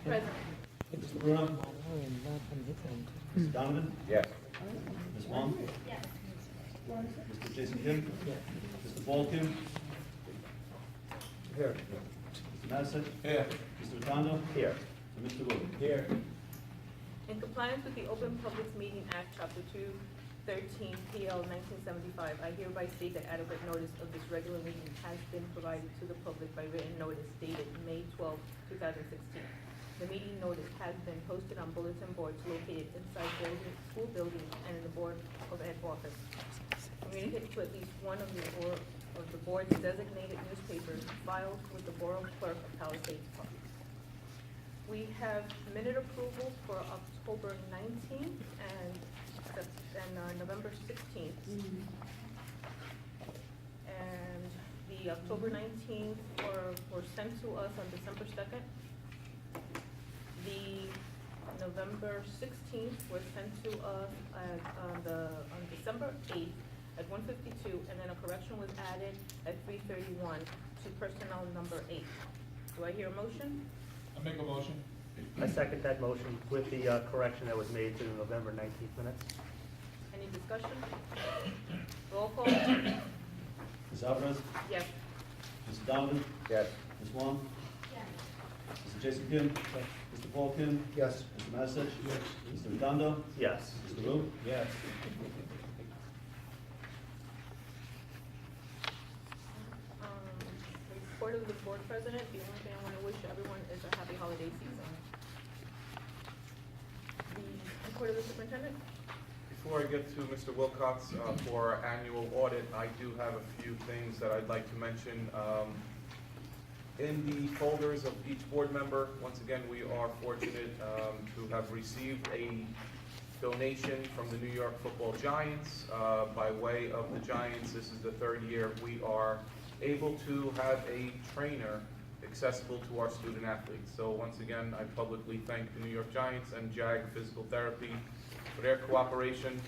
Present. Mr. Bruno? Mr. Donovan? Yes. Ms. Wong? Yes. Mr. Jason Kim? Mr. Paul Kim? Here. Mr. Madison? Here. Mr. Rotundo? Here. And Mr. Wu? Here. In compliance with the Open Public Meeting Act, Chapter 213, PL 1975, I hereby state that adequate notice of this regular meeting has been provided to the public by written notice dated May 12, 2016. The meeting notice has been posted on bulletin boards located inside school buildings and in the Board of Ed office. Communicated to at least one of the board's designated newspapers filed with the Borough Clerk of Palisades Park. We have minute approvals for October 19th and November 16th. And the October 19th were sent to us on December 2nd. The November 16th was sent to us on December 8th at 1:52, and then a correction was added at 3:31 to personnel number 8. Do I hear a motion? I make a motion. I second that motion with the correction that was made to the November 19th minutes. Any discussion? Roll call? Ms. Alvarez? Yes. Mr. Donovan? Yes. Ms. Wong? Yes. Mr. Jason Kim? Mr. Paul Kim? Yes. Mr. Madison? Yes. Mr. Rotundo? Yes. Mr. Wu? Yes. Report of the board president. The only thing I want to wish everyone is a happy holiday season. The report of the superintendent. Before I get to Mr. Wilcox for our annual audit, I do have a few things that I'd like to mention. In the folders of each board member, once again, we are fortunate to have received a donation from the New York Football Giants. By way of the Giants, this is the third year we are able to have a trainer accessible to our student athletes. So once again, I publicly thank the New York Giants and JAG Physical Therapy for their cooperation.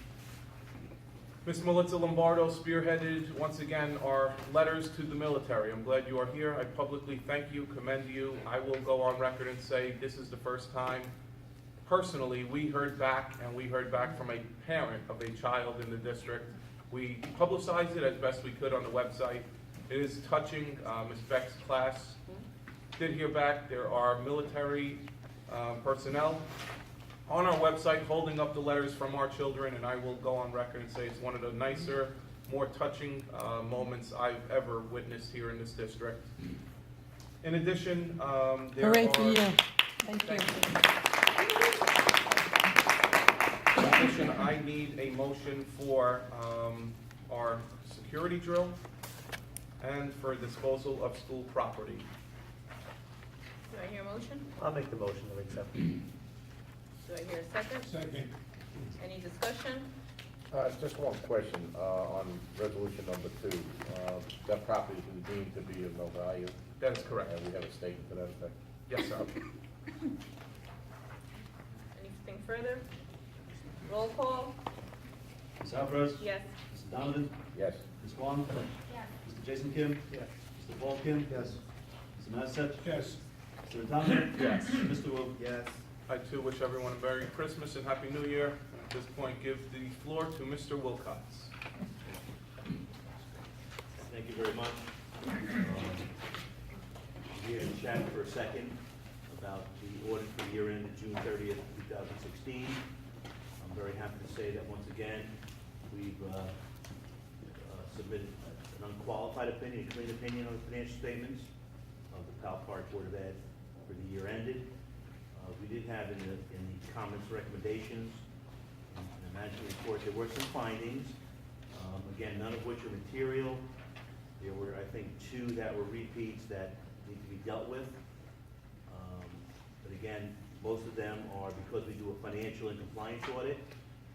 Ms. Melissa Lombardo spearheaded, once again, our letters to the military. I'm glad you are here. I publicly thank you, commend you. I will go on record and say this is the first time, personally, we heard back from a parent of a child in the district. We publicized it as best we could on the website. It is touching. Ms. Beck's class did hear back. There are military personnel on our website holding up the letters from our children, and I will go on record and say it's one of the nicer, more touching moments I've ever witnessed here in this district. In addition, there Hooray are... for you. Thank you. In addition, I need a motion for our security drill and for disposal of school property. Do I hear a motion? I'll make the motion to accept. Do I hear a second? Second. Any discussion? Just one question, on resolution number 2. That property is deemed to be of no value, That is correct. and we have a statement to that effect. Yes, sir. Anything further? Roll call? Ms. Alvarez? Yes. Mr. Donovan? Yes. Ms. Wong? Yes. Mr. Jason Kim? Yes. Mr. Paul Kim? Yes. Mr. Madison? Yes. Mr. Rotundo? Yes. Mr. Wu? Yes. I too wish everyone a Merry Christmas and Happy New Year. At this point, give the floor to Mr. Wilcox. Thank you very much. Here to chat for a second about the audit for the year ended June 30th, 2016. I'm very happy to say that once again, we've submitted an unqualified opinion, a clean opinion on the financial statements of the Pal Park Board of Ed for the year ended. We did have in the comments, recommendations, and the management report, there were some findings. Again, none of which are material. There were, I think, 2 that were repeats that need to be dealt with. But again, most of them are because we do a financial and compliance audit.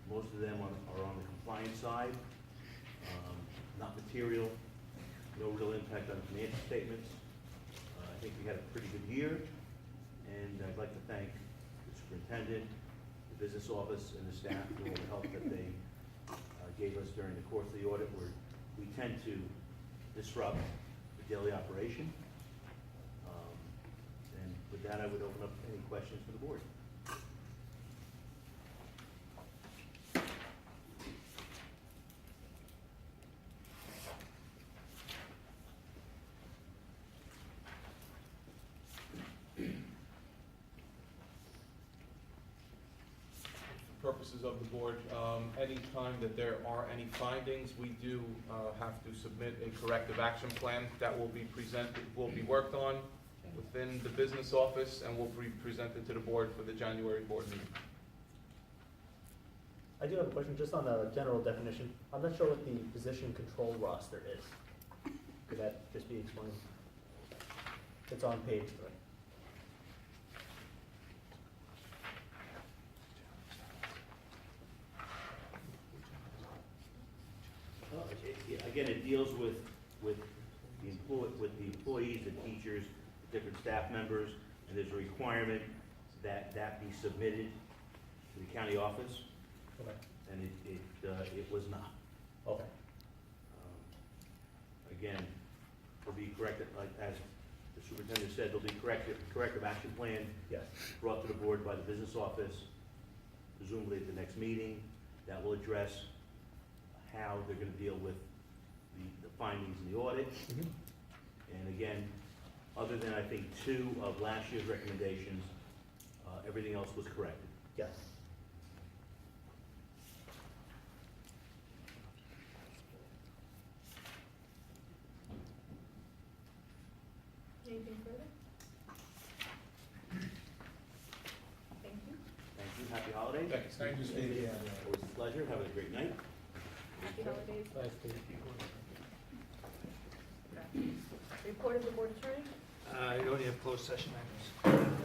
Most of them are on the compliance side, not material, no real impact on the financial statements. I think we had a pretty good year, and I'd like to thank the superintendent, the business office, and the staff for all the help that they gave us during the course of the audit, where we tend to disrupt the daily operation. And with with that, I would open up any questions for the board. For purposes of the board, anytime that there are any findings, we do have to submit a corrective action plan that will be presented, will be worked on within the business office, and will be presented to the board for the January board meeting. I do have a question, just on the general definition. I'm not sure what the position control roster is. Could that just be explained? It's on page 3. Well, again, it deals with the employees, the teachers, different staff members, and there's a requirement that that be submitted to the county office, Okay. and it was not. Okay. Again, there'll be corrected, like, as the superintendent said, there'll be corrective action plan Yes. brought to the board by the business office, presumably at the next meeting, that will address how they're gonna deal with the findings in the audit. Mhm. And again, other than, I think, 2 of last year's recommendations, everything else was corrected. Yes. Anything further? Thank you. Thank you, happy holidays. Thanks. Thank you, Steve. Always a pleasure, have a great night. Happy holidays. Nice to meet you. Report of the board attorney? You only have closed session items.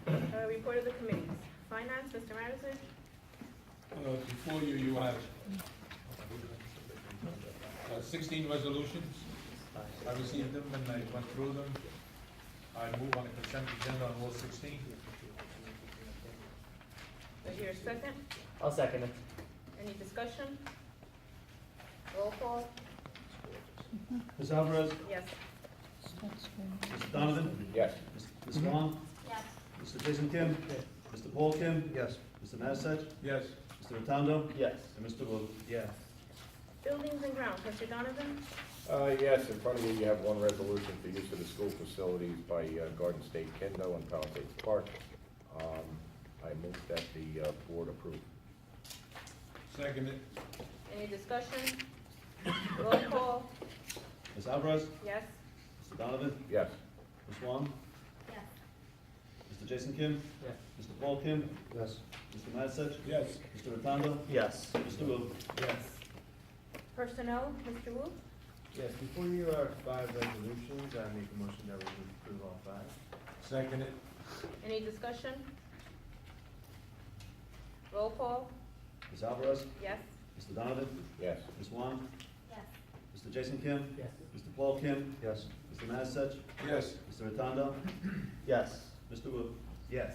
Okay. Report of the committees. Finance, Mr. Madison? Before you, you have 16 resolutions. I received them and I went through them. I move on the consent agenda on all 16. Is there a second? I'll second it. Any discussion? Roll call? Ms. Alvarez? Yes. Mr. Donovan? Yes. Ms. Vaughn? Yes. Mr. Jason Kim? Mr. Paul Kim? Yes. Mr. Massach? Yes. Mr. Rotundo? Yes. And Mr. Wu? Yes. Buildings and grounds, Mr. Donovan? Yes, in front of you, you have one resolution for use of the school facilities by Garden State Kendo and Palisades Park. I move that the board approve. Second it. Any discussion? Roll call? Ms. Alvarez? Yes. Mr. Donovan? Yes. Ms. Vaughn? Yes. Mr. Jason Kim? Yes. Mr. Paul Kim? Yes. Mr. Massach? Yes. Mr. Rotundo? Yes. Mr. Wu? Yes. Personnel, Mr. Wu? Yes, before you are 5 resolutions, I make a motion that we approve all 5. Second it. Any discussion? Roll call? Ms. Alvarez? Yes. Mr. Donovan? Yes. Ms. Vaughn? Yes. Mr. Jason Kim? Yes. Mr. Paul Kim? Yes. Mr. Massach? Yes. Mr. Rotundo? Yes. Mr. Wu? Yes.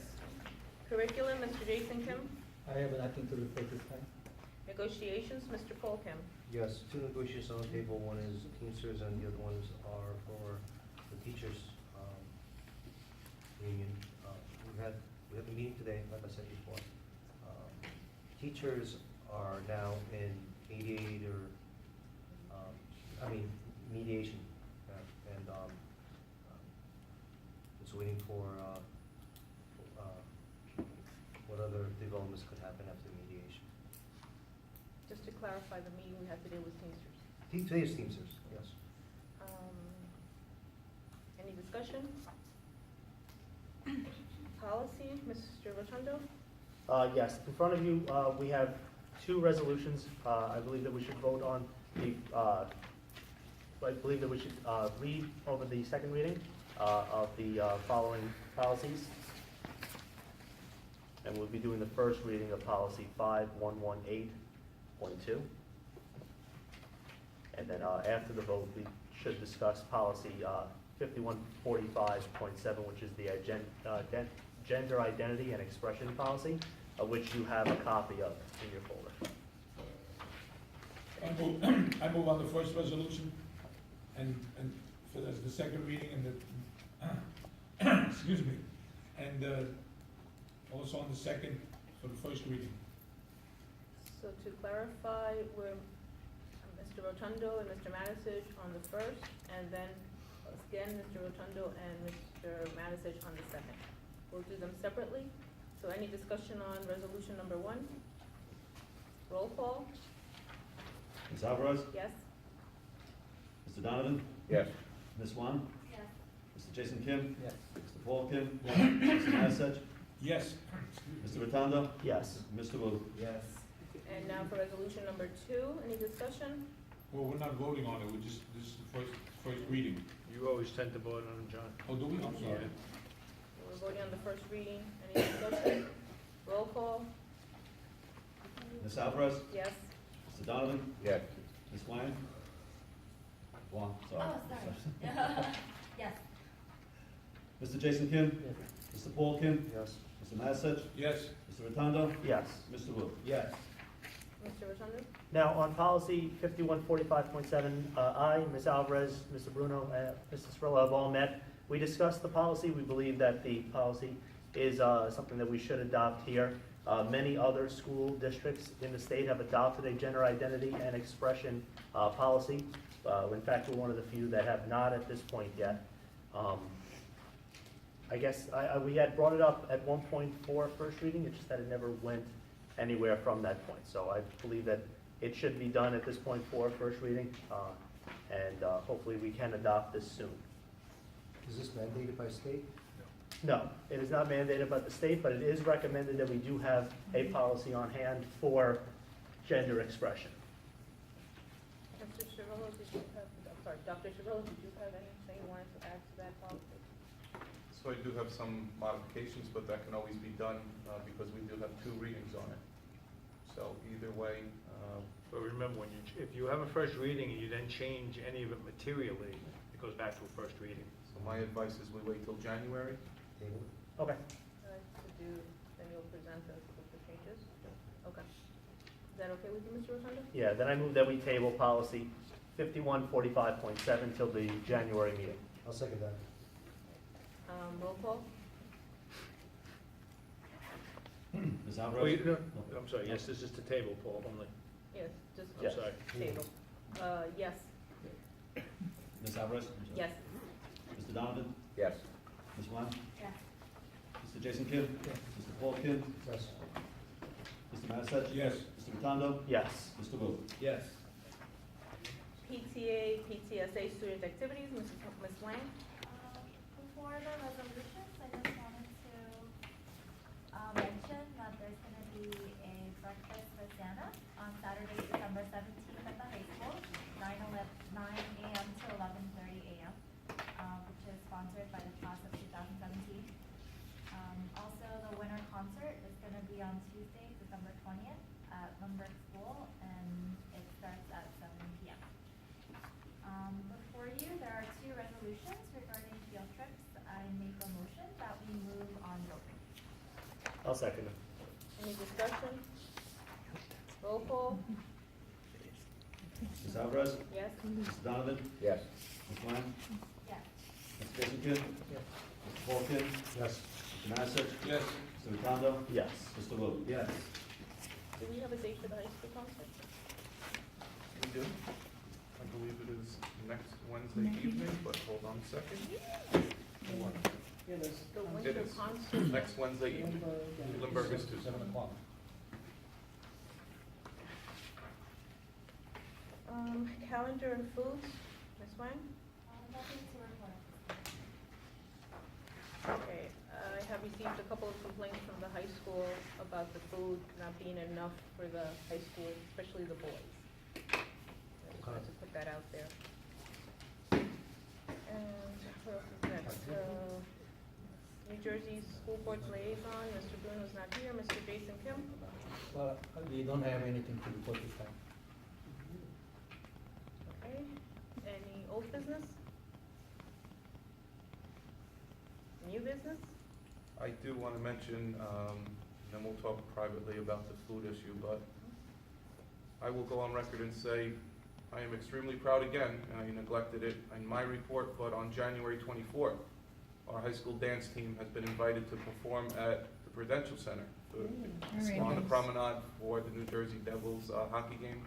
Curriculum, Mr. Jason Kim? I have nothing to report this time. Negotiations, Mr. Paul Kim? Yes, 2 negotiations on the table, one is Teamsters and the other ones are for the teachers, union. We had a meeting today, like I said before. Teachers are now in mediator, mediation, and just waiting for what other developments could happen after mediation. Just to clarify, the meeting we had today was Teamsters. Today is Teamsters, yes. Any discussion? Policy, Mr. Rotundo? Yes, in front of you, we have 2 resolutions. I believe that we should vote on I believe that we should read over the second reading of the following policies. And we'll be doing the first reading of policy 5118.2. And then after the vote, we should discuss policy 5145.7, which is the gender identity and expression policy, of which you have a copy of in your folder. I move on the first resolution and for the second reading and the, excuse me, and also on the second for the first reading. So to clarify, we're Mr. Rotundo and Mr. Matisich on the first, and then again, Mr. Rotundo and Mr. Matisich on the second. We'll do them separately. So any discussion on resolution number 1? Roll call, Ms. Alvarez? yes? Mr. Donovan? Yes. Ms. Swan? Yes. Mr. Jason Kim? Yes. Mr. Paul Kim? Mr. Matisich? Yes. Mr. Rotundo? Yes. Mr. Wu? Yes. And now for resolution number 2, any discussion? Well, we're not voting on it, we're just, this is the first reading. You always tend to vote on them, John. Oh, do we? I'm sorry. We're voting on the first reading, any discussion? Roll call, Ms. Alvarez? yes? Mr. Donovan? Yes. Ms. Wang? Wang, sorry. Oh, sorry. Yes. Mr. Jason Kim? Mr. Paul Kim? Yes. Mr. Matisich? Yes. Mr. Rotundo? Yes. Mr. Wu? Yes. Mr. Rotundo? Now, on policy 5145.7, I, Ms. Alvarez, Mr. Bruno, and Mrs. Cirillo have all met. We discussed the policy. We believe that the policy is something that we should adopt here. Many other school districts in the state have adopted a gender identity and expression policy. In fact, we're one of the few that have not at this point yet. I guess we had brought it up at one point for first reading, it's just that it never went anywhere from that point. So I believe that it should be done at this point for first reading, and hopefully we can adopt this soon. Is this mandated by state? No, it is not mandated by the state, but it is recommended that we do have a policy on hand for gender expression. Mr. Cirillo, did you have, I'm sorry, Dr. Cirillo, did you have anything you wanted to add to that policy? So I do have some modifications, but that can always be done because we do have 2 readings on it. So either way, But remember, when if you have a first reading and you then change any of it materially, it goes back to a first reading. so my advice is we wait till January. Table? Okay. To do, then you'll present us with the changes? Okay. Is that okay with you, Mr. Rotundo? Yeah, then I move that we table policy 5145.7 till the January meeting. I'll second that. Roll call? Ms. Oh, Alvarez? I'm sorry, yes, this is the table, Paul, only, Yes, just I'm Yes. sorry. table. Yes. Ms. Alvarez? I'm sorry. Yes. Mr. Donovan? Yes. Ms. Wang? Yes. Mr. Jason Kim? Mr. Paul Kim? Yes. Mr. Matisich? Yes. Mr. Rotundo? Yes. Mr. Wu? Yes. PTA, PTSA student activities, Ms. Wang? Before the resolutions, I just wanted to mention that there's gonna be a breakfast with Santa on Saturday, December 17th at the high school, 9 a.m. to 11:30 a.m., which is sponsored by the class of 2017. Also, the winter concert is gonna be on Tuesday, December 20th at Lundberg School, and it starts at 7 p.m. Before you, there are 2 resolutions regarding field trips. I make a motion that we move on voting. I'll second it. Any discussion? Roll call? Ms. Alvarez? Yes? Mr. Donovan? Yes. Ms. Wang? Yes. Mr. Jason Kim? Mr. Paul Kim? Yes. Mr. Matisich? Yes. Mr. Rotundo? Yes. Mr. Wu? Yes. Do we have a date for the high school concert? We do. I believe it is next Wednesday evening, but hold on a second. The It winter is. concert? Next Wednesday evening. Limburg is 2. 7 o'clock. Calendar and foods, Ms. Wang? Nothing to report. Okay, I have received a couple of complaints from the high school about the food not being enough for the high school, especially the boys. I just wanted to put that out there. And what else is next? New Jersey School Board's liaison, Mr. Bruno's not here, Mr. Jason Kim? Well, we don't have anything to report this time. Okay, any old business? New business? I do want to mention, and we'll talk privately about the food issue, but I will go on record and say I am extremely proud again, and I neglected it in my report, but on January 24th, our high school dance team has been invited to perform at the Prudential Center Very on the nice. promenade for the New Jersey Devils hockey game.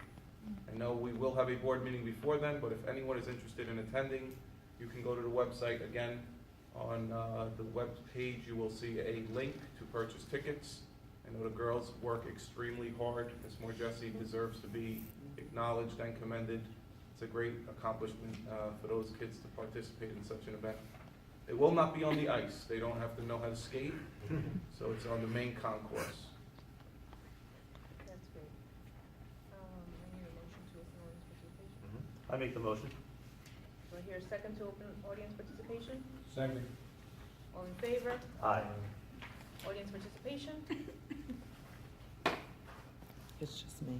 I know we will have a board meeting before then, but if anyone is interested in attending, you can go to the website. Again, on the web page, you will see a link to purchase tickets. I know the girls work extremely hard. Ms. Morgessi deserves to be acknowledged and commended. It's a great accomplishment for those kids to participate in such an event. It will not be on the ice. They don't have to know how to skate, so it's on the main concourse. That's great. I need a motion to open audience participation. I make the motion. Do I hear a second to open audience participation? Second. All in favor? Aye. Audience participation? It's just me.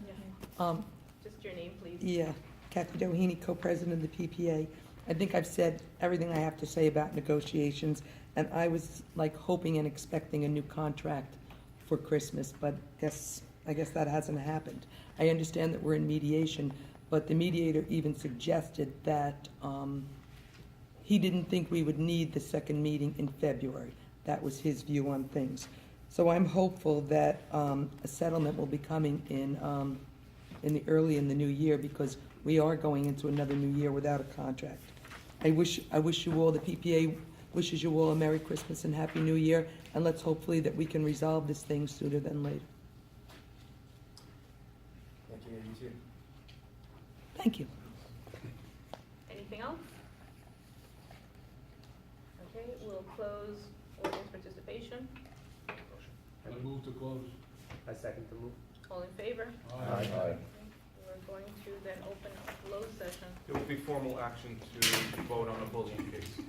Yeah. Just your name, please. Yeah, Kathy Doheny, co-president of the PPA. I think I've said everything I have to say about negotiations, and I was like hoping and expecting a new contract for Christmas, but I guess that hasn't happened. I understand that we're in mediation, but the mediator even suggested that he didn't think we would need the second meeting in February. That was his view on things. So I'm hopeful that a settlement will be coming in early in the new year, because we are going into another new year without a contract. I wish you all, the PPA wishes you all a Merry Christmas and Happy New Year, and let's hopefully that we can resolve this thing sooner than later. Thank you, you too. Thank you. Anything else? Okay, we'll close audience participation. I move to close. I second the move. All in favor? Aye. Okay, we're going to then open a closed session. There will be formal action to vote on a bullying case.